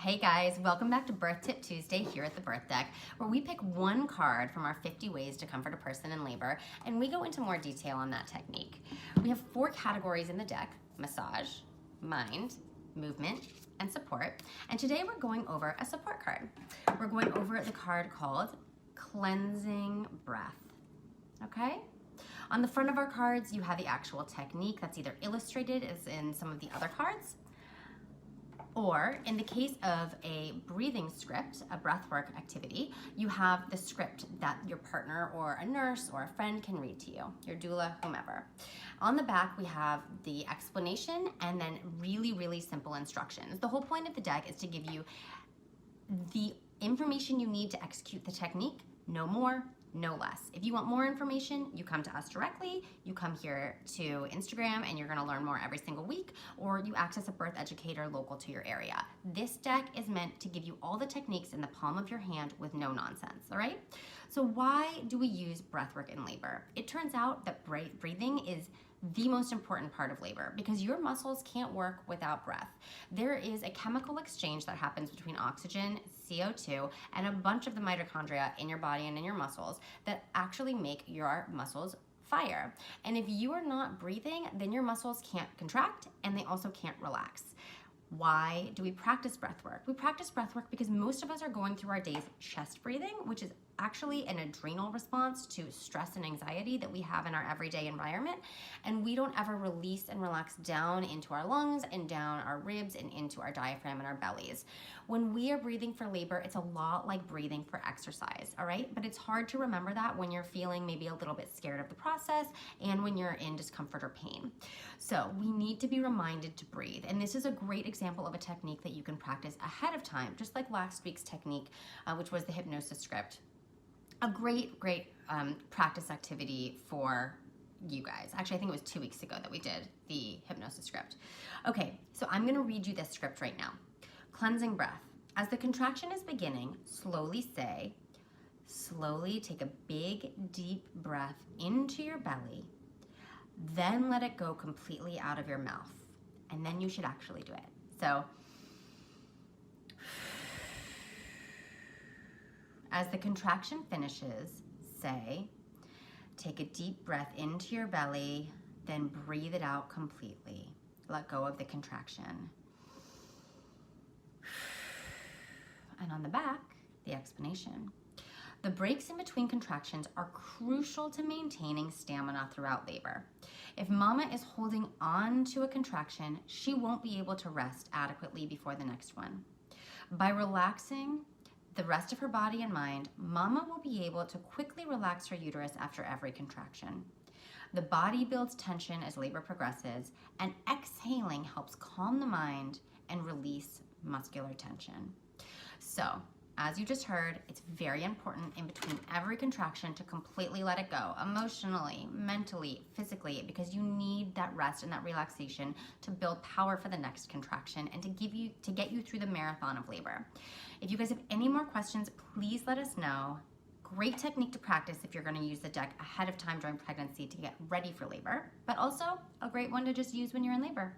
Hey guys, welcome back to Birth Tip Tuesday here at the Birth Deck, where we pick one card from our 50 ways to comfort a person in labor, and we go into more detail on that technique. We have 4 categories in the deck: massage, mind, movement, and support. And today we're going over a support card. We're going over the card called Cleansing Breath, okay? On the front of our cards, you have the actual technique that's either illustrated as in some of the other cards, or in the case of a breathing script, a breathwork activity, you have the script that your partner or a nurse or a friend can read to you, your doula, whomever. On the back, we have the explanation and then really simple instructions. The whole point of the deck is to give you the information you need to execute the technique, no more, no less. If you want more information, you come to us directly, you come here to Instagram and you're gonna learn more every single week, or you access a birth educator local to your area. This deck is meant to give you all the techniques in the palm of your hand with no nonsense, all right? So why do we use breathwork in labor? It turns out that breathing is the most important part of labor because your muscles can't work without breath. There is a chemical exchange that happens between oxygen, CO2, and a bunch of the mitochondria in your body and in your muscles that actually make your muscles fire. And if you are not breathing, then your muscles can't contract and they also can't relax. Why do we practice breath work? We practice breath work because most of us are going through our days chest breathing, which is actually an adrenal response to stress and anxiety that we have in our everyday environment. And we don't ever release and relax down into our lungs and down our ribs and into our diaphragm and our bellies. When we are breathing for labor, it's a lot like breathing for exercise, all right? But it's hard to remember that when you're feeling maybe a little bit scared of the process and when you're in discomfort or pain. So we need to be reminded to breathe. And this is a great example of a technique that you can practice ahead of time, just like last week's technique, which was the hypnosis script. A great practice activity for you guys. Actually, I think it was 2 weeks ago that we did the hypnosis script. Okay, so I'm gonna read you this script right now. Cleansing breath. As the contraction is beginning, slowly take a big, deep breath into your belly, then let it go completely out of your mouth. And then you should actually do it. So, as the contraction finishes, say, take a deep breath into your belly, then breathe it out completely. Let go of the contraction. And on the back, the explanation. The breaks in between contractions are crucial to maintaining stamina throughout labor. If mama is holding on to a contraction, she won't be able to rest adequately before the next one. By relaxing the rest of her body and mind, mama will be able to quickly relax her uterus after every contraction. The body builds tension as labor progresses, and exhaling helps calm the mind and release muscular tension. So, as you just heard, it's very important in between every contraction to completely let it go, emotionally, mentally, physically, because you need that rest and that relaxation to build power for the next contraction and to get you through the marathon of labor. If you guys have any more questions, please let us know. Great technique to practice if you're going to use the deck ahead of time during pregnancy to get ready for labor, but also a great one to just use when you're in labor.